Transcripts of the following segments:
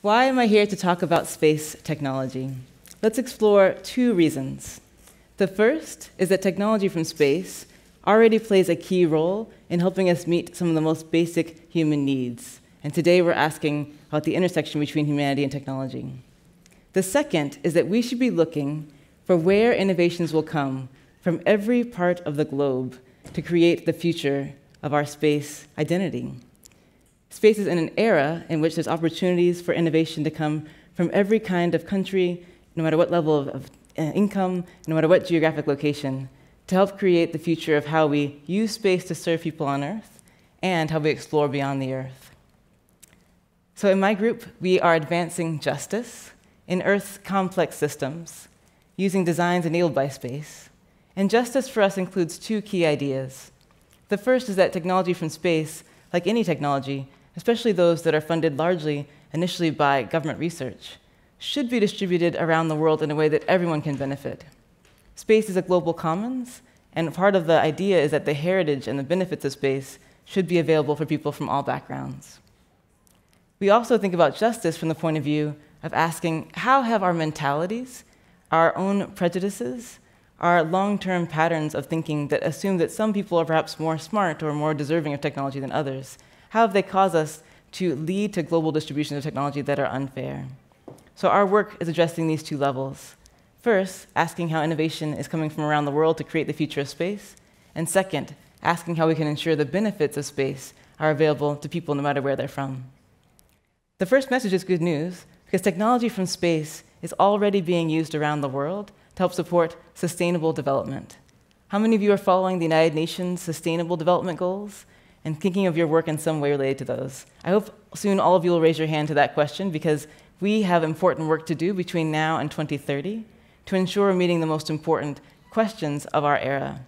Why am I here to talk about space technology? Let's explore two reasons. The first is that technology from space already plays a key role in helping us meet some of the most basic human needs. And today we're asking about the intersection between humanity and technology. The second is that we should be looking for where innovations will come from every part of the globe to create the future of our space identity. Space is in an era in which there's opportunities for innovation to come from every kind of country, no matter what level of income, no matter what geographic location, to help create the future of how we use space to serve people on Earth and how we explore beyond the Earth. So in my group, we are advancing justice in Earth's complex systems, using designs enabled by space. And justice for us includes two key ideas. The first is that technology from space, like any technology, especially those that are funded largely initially by government research, should be distributed around the world in a way that everyone can benefit. Space is a global commons, and part of the idea is that the heritage and the benefits of space should be available for people from all backgrounds. We also think about justice from the point of view of asking, how have our mentalities, our own prejudices, our long-term patterns of thinking that assume that some people are perhaps more smart or more deserving of technology than others, how have they caused us to lead to global distributions of technology that are unfair? So our work is addressing these two levels. First, asking how innovation is coming from around the world to create the future of space. And second, asking how we can ensure the benefits of space are available to people no matter where they're from. The first message is good news, because technology from space is already being used around the world to help support sustainable development. How many of you are following the United Nations Sustainable Development Goals and thinking of your work in some way related to those? I hope soon all of you will raise your hand to that question, because we have important work to do between now and 2030 to ensure we're meeting the most important questions of our era.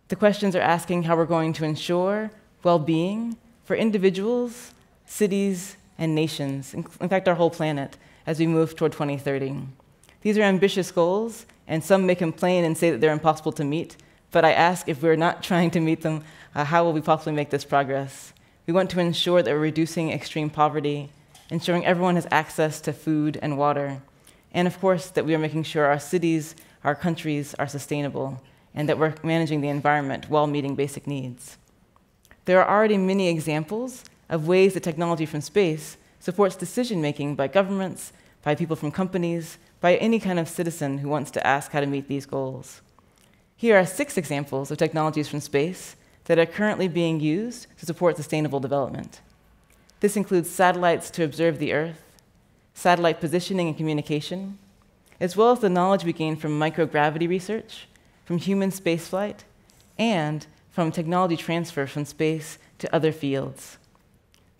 The questions are asking how we're going to ensure well-being for individuals, cities, and nations, in fact, our whole planet, as we move toward 2030. These are ambitious goals, and some may complain and say that they're impossible to meet, but I ask, if we're not trying to meet them, how will we possibly make this progress? We want to ensure that we're reducing extreme poverty, ensuring everyone has access to food and water, and of course, that we are making sure our cities, our countries are sustainable, and that we're managing the environment while meeting basic needs. There are already many examples of ways that technology from space supports decision-making by governments, by people from companies, by any kind of citizen who wants to ask how to meet these goals. Here are 6 examples of technologies from space that are currently being used to support sustainable development. This includes satellites to observe the Earth, satellite positioning and communication, as well as the knowledge we gain from microgravity research, from human spaceflight, and from technology transfer from space to other fields.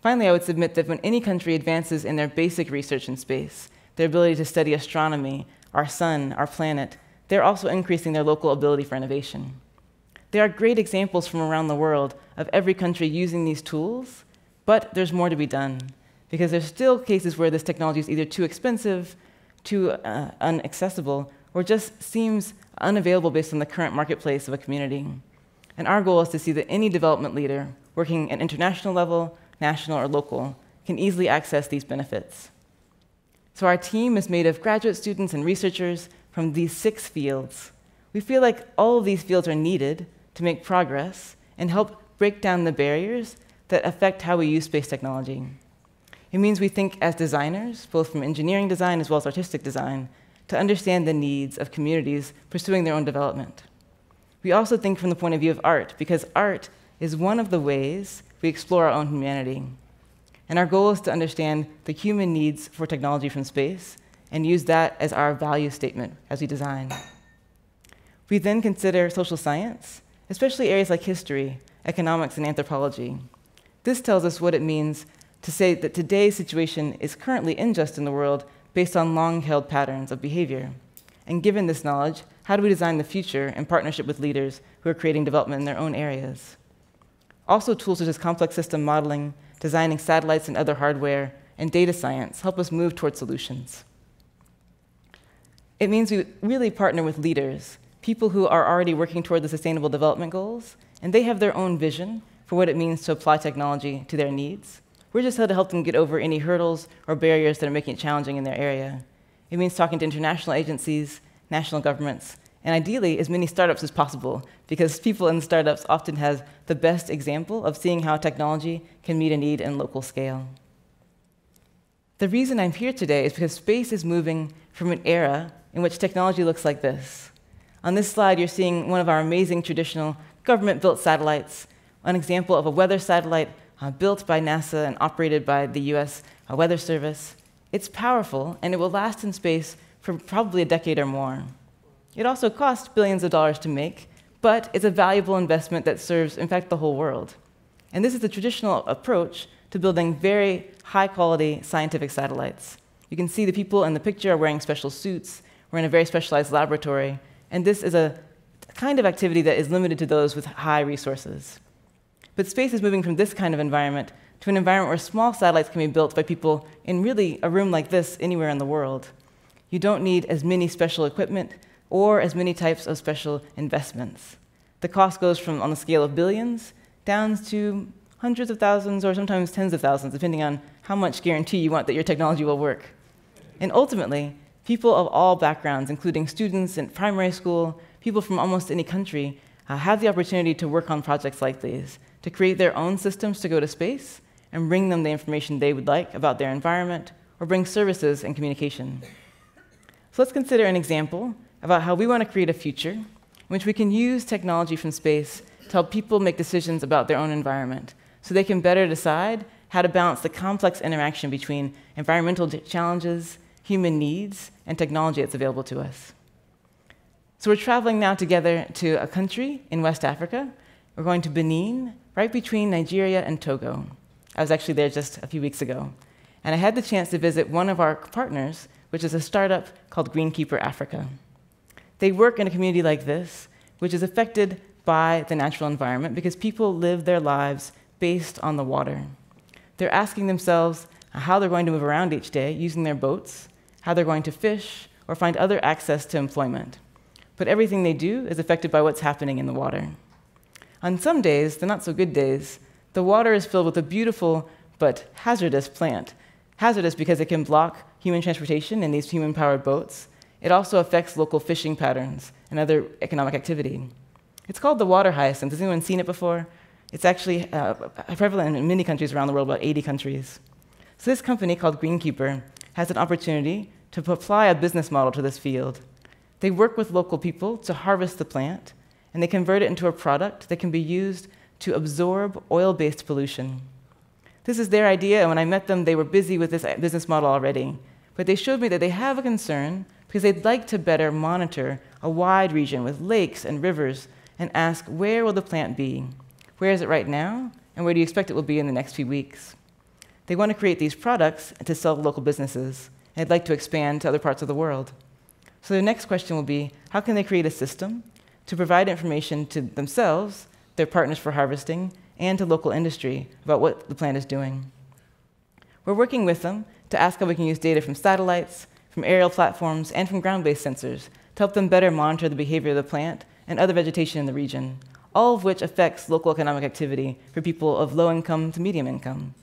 Finally, I would submit that when any country advances in their basic research in space, their ability to study astronomy, our sun, our planet, they're also increasing their local ability for innovation. There are great examples from around the world of every country using these tools, but there's more to be done, because there's still cases where this technology is either too expensive, too inaccessible, or just seems unavailable based on the current marketplace of a community. And our goal is to see that any development leader working at international level, national, or local can easily access these benefits. So our team is made of graduate students and researchers from these 6 fields. We feel like all of these fields are needed to make progress and help break down the barriers that affect how we use space technology. It means we think as designers, both from engineering design as well as artistic design, to understand the needs of communities pursuing their own development. We also think from the point of view of art, because art is one of the ways we explore our own humanity. And our goal is to understand the human needs for technology from space and use that as our value statement as we design. We then consider social science, especially areas like history, economics, and anthropology. This tells us what it means to say that today's situation is currently unjust in the world based on long-held patterns of behavior. And given this knowledge, how do we design the future in partnership with leaders who are creating development in their own areas? Also, tools such as complex system modeling, designing satellites and other hardware, and data science help us move toward solutions. It means we really partner with leaders, people who are already working toward the Sustainable Development Goals, and they have their own vision for what it means to apply technology to their needs. We're just here to help them get over any hurdles or barriers that are making it challenging in their area. It means talking to international agencies, national governments, and ideally as many startups as possible, because people in startups often have the best example of seeing how technology can meet a need in local scale. The reason I'm here today is because space is moving from an era in which technology looks like this. On this slide, you're seeing one of our amazing traditional government-built satellites, an example of a weather satellite built by NASA and operated by the US Weather Service. It's powerful, and it will last in space for probably a decade or more. It also costs billions of dollars to make, but it's a valuable investment that serves, in fact, the whole world. And this is the traditional approach to building very high-quality scientific satellites. You can see the people in the picture are wearing special suits. We're in a very specialized laboratory. And this is a kind of activity that is limited to those with high resources. But space is moving from this kind of environment to an environment where small satellites can be built by people in really a room like this anywhere in the world. You don't need as many special equipment or as many types of special investments. The cost goes from, on the scale of billions, down to hundreds of thousands or sometimes tens of thousands, depending on how much guarantee you want that your technology will work. And ultimately, people of all backgrounds, including students in primary school, people from almost any country, have the opportunity to work on projects like these, to create their own systems to go to space and bring them the information they would like about their environment, or bring services and communication. So let's consider an example about how we want to create a future in which we can use technology from space to help people make decisions about their own environment, so they can better decide how to balance the complex interaction between environmental challenges, human needs, and technology that's available to us. So we're traveling now together to a country in West Africa. We're going to Benin, right between Nigeria and Togo. I was actually there just a few weeks ago. And I had the chance to visit one of our partners, which is a startup called Greenkeeper Africa. They work in a community like this, which is affected by the natural environment because people live their lives based on the water. They're asking themselves how they're going to move around each day using their boats, how they're going to fish, or find other access to employment. But everything they do is affected by what's happening in the water. On some days, the not-so-good days, the water is filled with a beautiful but hazardous plant. Hazardous because it can block human transportation in these human-powered boats. It also affects local fishing patterns and other economic activity. It's called the water hyacinth. Has anyone seen it before? It's actually prevalent in many countries around the world, about 80 countries. So this company called Greenkeeper has an opportunity to apply a business model to this field. They work with local people to harvest the plant, and they convert it into a product that can be used to absorb oil-based pollution. This is their idea, and when I met them, they were busy with this business model already. But they showed me that they have a concern because they'd like to better monitor a wide region with lakes and rivers and ask, where will the plant be? Where is it right now? And where do you expect it will be in the next few weeks? They want to create these products to sell to local businesses, and they'd like to expand to other parts of the world. So the next question will be, how can they create a system to provide information to themselves, their partners for harvesting, and to local industry about what the plant is doing? We're working with them to ask how we can use data from satellites, from aerial platforms, and from ground-based sensors to help them better monitor the behavior of the plant and other vegetation in the region, all of which affects local economic activity for people of low income to medium income.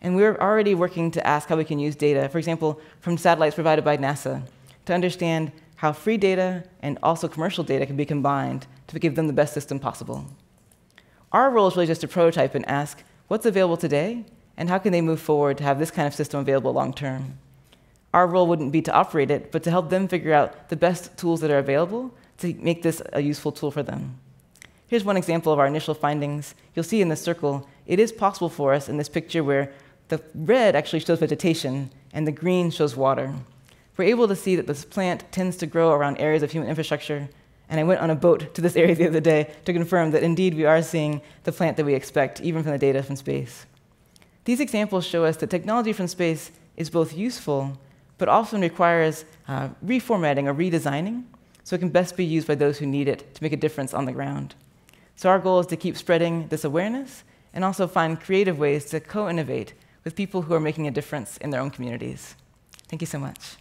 And we're already working to ask how we can use data, for example, from satellites provided by NASA, to understand how free data and also commercial data can be combined to give them the best system possible. Our role is really just to prototype and ask what's available today and how can they move forward to have this kind of system available long term. Our role wouldn't be to operate it, but to help them figure out the best tools that are available to make this a useful tool for them. Here's one example of our initial findings. You'll see in the circle, it is possible for us in this picture where the red actually shows vegetation and the green shows water. We're able to see that this plant tends to grow around areas of human infrastructure, and I went on a boat to this area the other day to confirm that indeed we are seeing the plant that we expect, even from the data from space. These examples show us that technology from space is both useful, but often requires reformatting or redesigning, so it can best be used by those who need it to make a difference on the ground. So our goal is to keep spreading this awareness and also find creative ways to co-innovate with people who are making a difference in their own communities. Thank you so much.